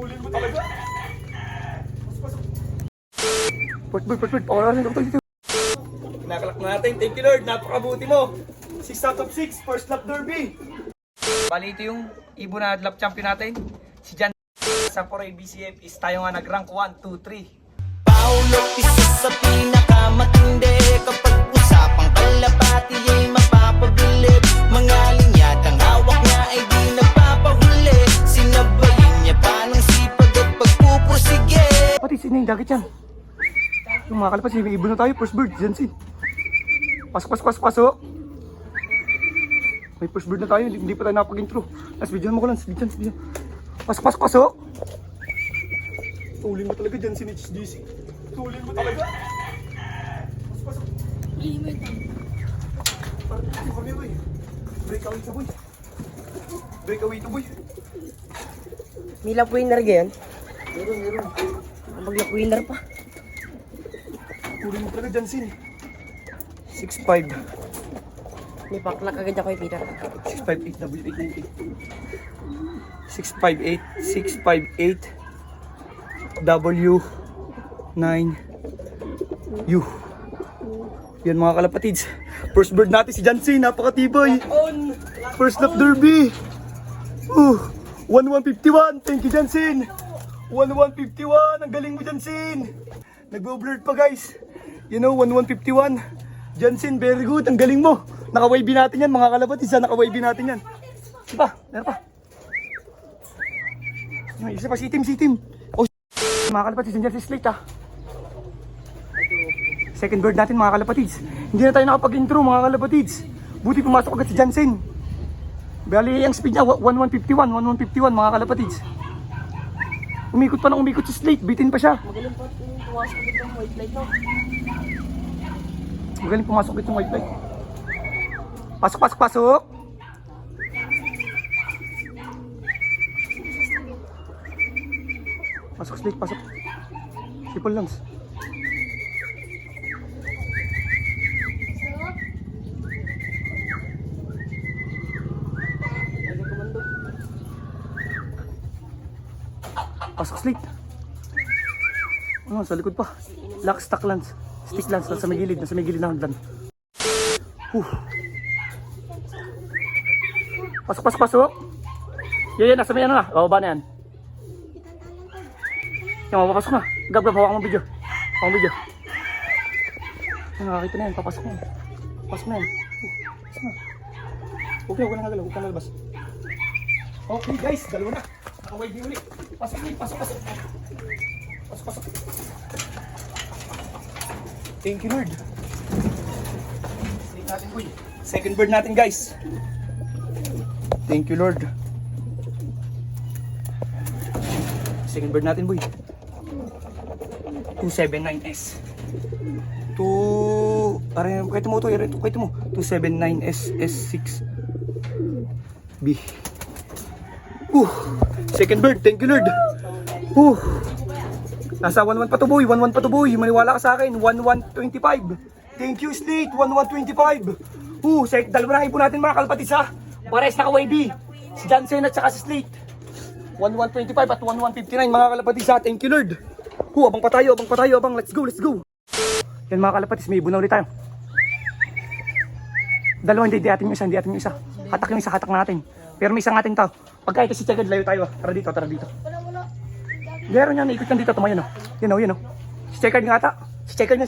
Tulin mo talaga. First bird. Pakalasin ka dito. Nakalak natin. Thank you Lord. Napakabuti mo. 6 out of 6. First lap derby. Bali ito yung ibon na lap champion natin. Si Jan sa 4A BCF is tayo nga nag-rank 1, 2, 3. Paulo, isa sa pinakamatindi. Kapag usapang kalapati ay mapapabilib. Mga linyatang hawak niya ay di nagpapahuli. Sinabayin niya pa ng sipag at pagpupursige. Pati sino yung dagit yan? Yung mga kalapas, may ibon na tayo. First bird, Jansin. Pasok. May first bird na tayo. Hindi pa tayo napag-intro. Last video mo ko lang. Video. Pasok. Tulin mo talaga dyan si HDC. Tulin mo talaga. Pasok. Limit. Kami boy. Breakaway to boy. May lap winner ganyan? Meron. Mag lap winner pa. Tulin mo talaga dyan sin. 6'5". May paklak agad ako yung Peter. 658 W898. 658 W9U. Yan mga kalapatids. First bird natin si Jansin, napakatibay. First lap derby. 1151. Thank you Jansin. 1151. Ang galing mo Jansin. Nag-blurred pa guys. You know 1151. Jansin, very good. Ang galing mo. Naka-wavy natin yan mga kalapatids. Naka-wavy natin yan. Meron pa. Isa pa si Tim. Mga kalapatids, nandiyan si Slate Second bird natin mga kalapatids. Hindi na tayo nakapag-intro mga kalapatids. Buti pumasok agad si Jansen. Bali ang speed niya 1151 mga kalapatids. Umikot si Slate, bitin pa siya. Magaling pa pumasok agad yung white light no? Magaling pumasok agad yung white light. Pasok. Pasok Slate, pasok. Triple Lance. Pasok Slate. Sa likod pa. Lock, stock Lance. Stick Lance, nasa may gilid na hagdan. Pasok. Yan, nasa may ano na. Bababa na yan. Yan, mapapasok na. Gab, hawakan mo video. Yan, nakakita na yan. Papasok na yan. Pasok na. Okay, huwag ka nang lalabas. Okay guys, dalawa na. Nakaway di ulit. Pasok. Thank you Lord. Sleep natin boy. Second bird natin guys. Thank you Lord. Second bird natin boy. 279S. Kahit mo 279S S6 B. Second bird, thank you Lord. Nasa 11 pa to boy. Maniwala ka sa akin. 1125. Thank you Slate, 1125. Dalawa na ipon natin mga kalapatids ha. Pares naka-wavy. Si Jansen at saka si Slate. 1125 at 1159 mga kalapatids ha. Thank you Lord. Abang pa tayo. Let's go. Yan mga kalapatids, may ibon na ulit tayo. Dalawa, hindi atin yung isa. Hatak natin. Pero may isang ating tao. Pagka ito si Chagad, layo tayo. Tara dito. Meron yan, ikot yan dito, tumayo no. Yan o. Si Chagad nga ata. Si Chagad.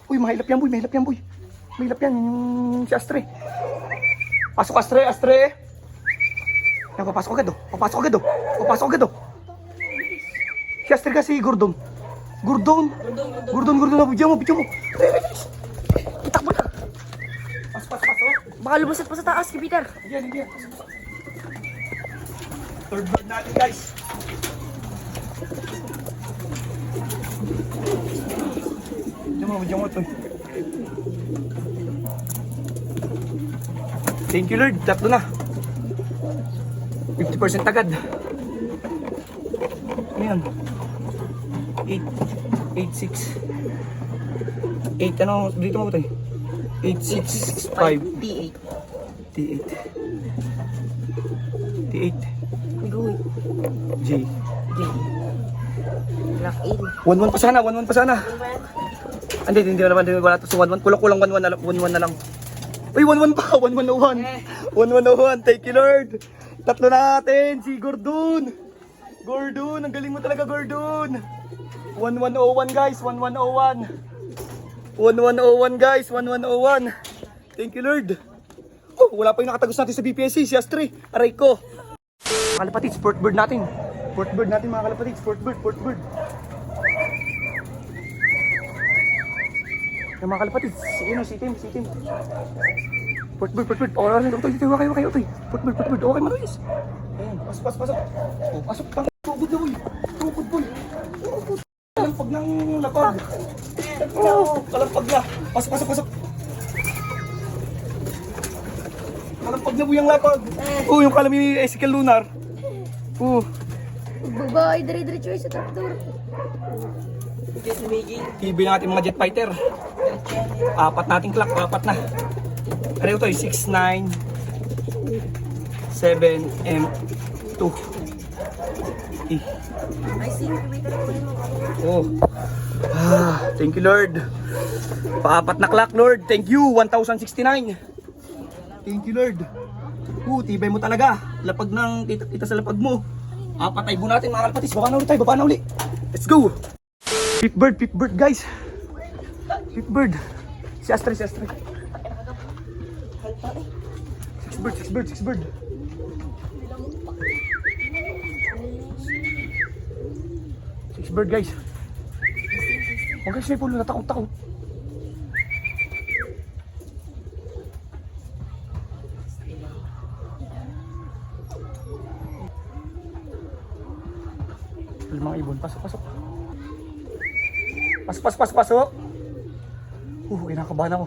Uy, mahilap yan boy. Mahilap yan, yung si Astre. Pasok Astre. Yan, papasok agad o. Si Astre kasi Gordon. Gordon, bigyan mo. Itakbo na. Pasok. Baka lumusot pa sa taas si Peter. Yan. Third bird natin guys. Bigyan mo ito. Thank you Lord, tatlo na. 50% agad. Ano yan? 8, ano, dito mo ito 865 T8. T8 May guhit. J Lock in. 1-1 pa sana, 1-1 pa sana. Hindi naman, wala to. So 1-1, kulang 1-1 na lang. 1-1 na lang. Uy, 1-1 pa, 1-1-0-1. 1-1-0-1, thank you Lord. Tatlo natin, si Gordon. Gordon, ang galing mo talaga Gordon. 1-1-0-1 guys, 1-1-0-1. 1-1-0-1 guys, 1-1-0-1. Thank you Lord. Oh, wala pa yung nakatagos natin sa BPSC, si Astrid. Aray ko. Mga kalapatid, sport bird natin. Sport bird natin mga kalapatid, sport bird. Yung mga kalapatid, si Tim. Sport bird. Oh, ito, kayo, Utoy. Sport bird. Okay, Maruis. Ayan, pasok. Oh, pasok, pang tugod na, uy. Tugod, boy. Kalampag ng lapag. Oh, kalampag na. Pasok. Kalampag na, boy, ang lapag. Oh, yung kalami Ezekiel Lunar. Oh. Babae, dire-diretso sa tractor. TV natin mga jet fighter. Apat nating clock, apat na. Ano ito? 6, 9, 7, M2. Ay, Kubitar. Oh. Thank you Lord. Paapat na clock Lord. Thank you. 1069. Thank you Lord. Tibay mo talaga. Lapag ng kita sa lapag mo. Apat ay natin mga kalpatis. Baba na ulit. Let's go. Fifth bird guys. Fifth bird. Si Astrid. Six bird. Six bird guys. Huwag guys, may pulo na takot. Mga ibon, pasok. Pasok. Kinakabahan ako.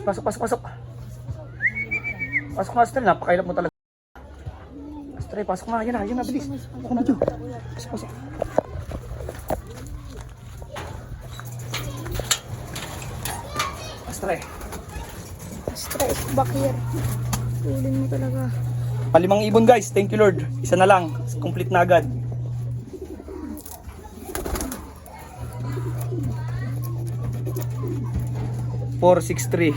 Pasok. Pasok na, Astrid, napakailap mo talaga. Astrid, pasok na, yan na, bilis. Ako na dyan. Pasok. Astrid, back here. Tulin mo talaga. palimang ibon guys, thank you Lord. Isa na lang, complete na agad. .463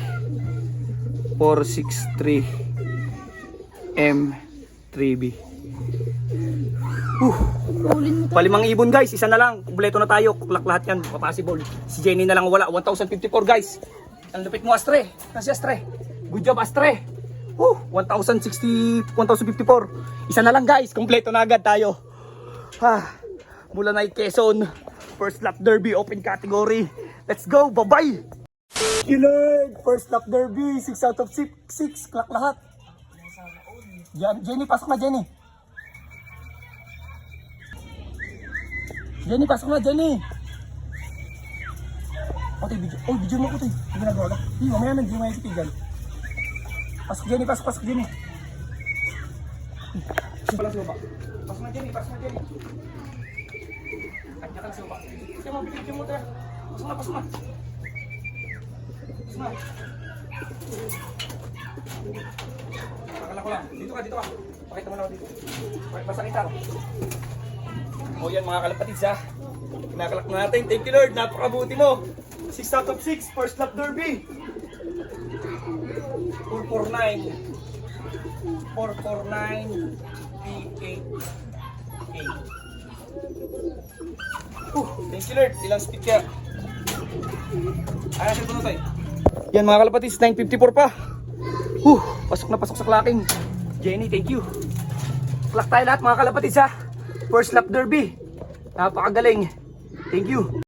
M3B. Palimang ibon guys, isa na lang. Kumpleto na tayo. Kuklak lahat yan, possible. Si Jenny na lang wala. 1054 guys. Ang lupit mo Astrid. Kasi Astrid. Good job Astrid. 1054. Isa na lang guys, kumpleto na agad tayo. Mula na Quezon. First lap derby, open category. Let's go, bye-bye. Thank you Lord. First lap derby, 6 out of 6. Clock lahat. Jenny, pasok na Jenny. Jenny, pasok na Jenny. Okay, video mo ko tayo. Hindi ginagawa ka. Mamaya nang di mo maisipigan. Pasok Jenny. Pasok na Jenny. Kanya ka na suba. Sige mo, video mo tayo. Pasok na. Pakala ko lang. Dito ka. Pakita mo na ako dito. Basta kita ako. O yan mga kalapatids ha. Kinakalak na natin. Thank you Lord. Napakabuti mo. 6 out of 6. First lap derby. 449. P8. Thank you Lord. Ilang speed kaya. Ayan, ito na tayo. Yan mga kalapatids, 954 pa. Pasok sa clocking. Jenny, thank you. Clock tayo lahat mga kalapatids ha. First lap derby. Napakagaling. Thank you.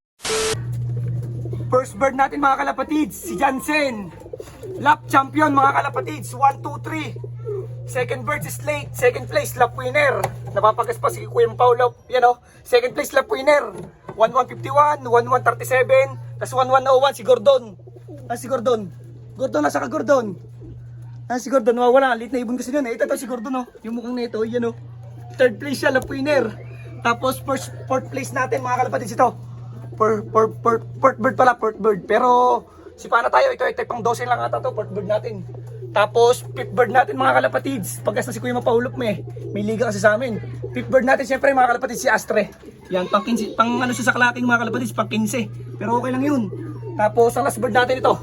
First bird natin mga kalapatids, si Jansen. Lap champion mga kalapatids, 1, 2, 3. Second bird is late. Second place, lap winner. Napapagas pa si Kuya Paulo. Yan o. Second place, lap winner. 1151, 1137. Tapos 1101 si Gordon. Si Gordon, nasa ka Gordon? Si Gordon, wala. Late na ibon kasi yun. Ito si Gordon, oh. Yung mukhang na ito, yan, oh. Third place siya, lap winner. Tapos fourth place natin, mga kalapatids ito. Port bird pala, port bird. Pero, si paano tayo? Ito pang 12 lang ata to, port bird natin. Tapos, fifth bird natin mga kalapatids. Pagkas na si Kuya Mapahulop may liga kasi sa amin. Fifth bird natin, syempre mga kalapatids, si Astre. Yan, pang 15, pang ano siya sa kalating mga kalapatids, pang 15. Pero okay lang yun. Tapos, ang last bird natin ito,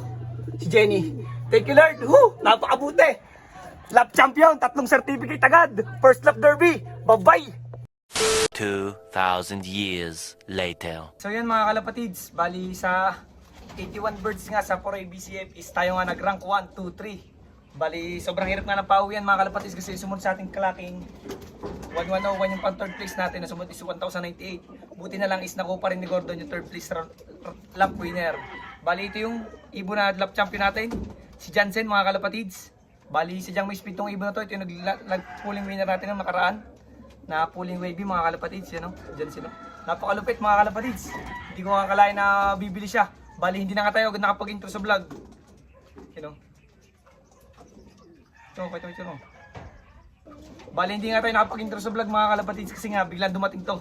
si Jenny. Thank you Lord. Napakabuti. Lap champion, 3 certificate agad. First lap derby. Bye-bye. 2,000 years later. So yan mga kalapatids, bali sa 81 birds nga sa 4A BCF is tayo nga nag-rank 1, 2, 3. Bali, sobrang hirap nga ng pauwi yan mga kalapatids kasi sumunod sa ating kalaking 1101 yung pang third place natin, na sumunod is 1098. Buti na lang is nakuha pa rin ni Gordon yung third place lap winner. Bali, ito yung ibon na lap champion natin, si Jansen mga kalapatids. Bali, si Jang may speed tong ibon na to, ito yung nag-pulling winner natin ng nakaraan. Na pulling wavy mga kalapatids, yan o, dyan sila. Napakalupit mga kalapatids. Hindi ko kakalain na bibili siya. Bali, hindi na nga tayo nakapag-intro sa vlog. Yan o. Ito. Bali, hindi nga tayo nakapag-intro sa vlog mga kalapatids kasi nga biglang dumating to.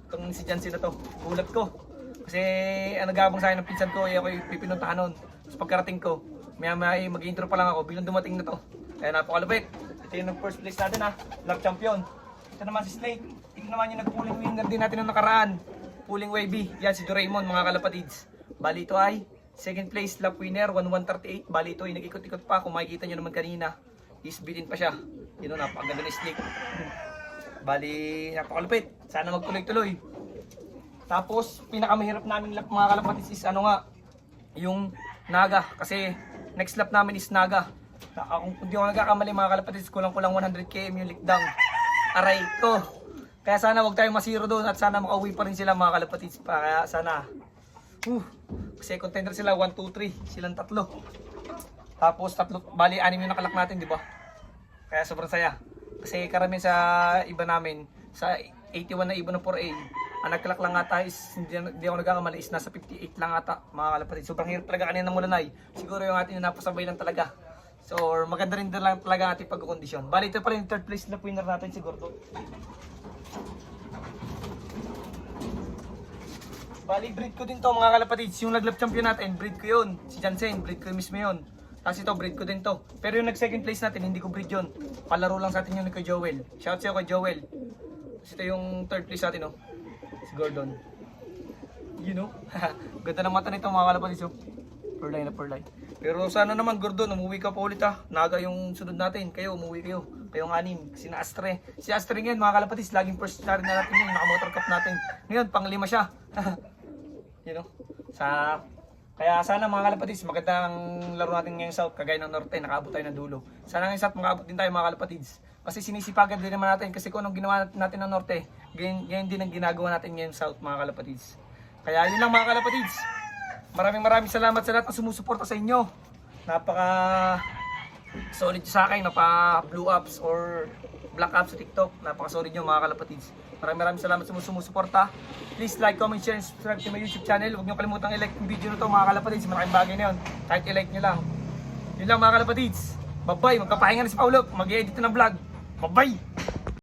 Itong si Jansen na to. Gulat ko. Kasi nagabang sa akin ng pinsan ko, ako pipinuntahan nun. Tapos pagkarating ko, may mag-intro pa lang ako, biglang dumating na to. Kaya napakalupit. Ito yung first place natin ha, lap champion. Ito naman si Snake. Ito naman yung nag-pulling winner din natin ng nakaraan. Pulling wavy. Yan si Doraemon mga kalapatids. Bali ito ay second place lap winner 1138. Bali ito ay nag-ikot-ikot pa. Kung makikita nyo naman kanina, is bitin pa siya. Yun o, napakaganda ni Snake. Bali, napakalupit. Sana magtuloy-tuloy. Tapos, pinakamahirap namin lap mga kalapatids is ano nga, yung Naga. Kasi next lap namin is Naga. Kung hindi ako nagkakamali mga kalapatids, kulang-kulang 100 km yung likdang. Aray ko. Kaya sana wag tayong masiro doon at sana makauwi pa rin sila mga kalapatids pa. Kaya sana. Kasi contender sila 1, 2, 3. Silang tatlo. Tapos tatlo, bali 6 yung nakalak natin, di ba? Kaya sobrang saya. Kasi karamihan sa iba namin, sa 81 na ibon ng 4A, ang nagkalak lang ata is, hindi ako nagkakamali, is nasa 58 lang ata mga kalapatids. Sobrang hirap talaga kanina ng Mulanay. Siguro yung ating napasabay lang talaga. So, maganda rin lang talaga ang ating pagkakondisyon. Bali, ito pa rin yung third place na winner natin siguro. Bali, breed ko din to mga kalapatids. Yung naglap champion natin, breed ko yun. Si Jansen, breed ko mismo yun. Tapos ito, breed ko din to. Pero yung nag-second place natin, hindi ko breed yun. Palaro lang sa atin yun ni kay Joel. Shout sa'yo kay Joel. Tapos ito yung third place natin, oh. Si Gordon. You know? Ganda ng mata nito mga kalapatids, oh. Perlay na perlay. Pero sana naman Gordon, umuwi ka pa ulit ha. Naga yung sunod natin. Kayo, umuwi kayo. Kayong anim. Si na Astre. Si Astre ngayon mga kalapatids, laging first star na natin yun. Naka-motor cup natin. Ngayon, pang-5 siya. You know? Kaya sana mga kalapatids, magandang laro natin ngayong South, kagaya ng Norte, nakaabot tayo ng dulo. Sana ngayong South, makaabot din tayo mga kalapatids. Kasi sinisipagan din naman natin, kasi kung anong ginawa natin ng Norte, ganyan din ang ginagawa natin ngayong South mga kalapatids. Kaya yun lang mga kalapatids. Maraming salamat sa lahat na sumusuporta sa inyo. Napaka solid sa akin, blue ups or black ups sa TikTok. Napaka solid nyo mga kalapatids. Maraming salamat sa sumusuporta. Please like, comment, share, and subscribe to my YouTube channel. Huwag nyo kalimutang i-like yung video na to mga kalapatids. Malaking bagay na yun. Kahit i-like nyo lang. Yun lang mga kalapatids. Bye-bye. Magpapahinga na si Paulo. Mag-edit na ng vlog. Bye-bye.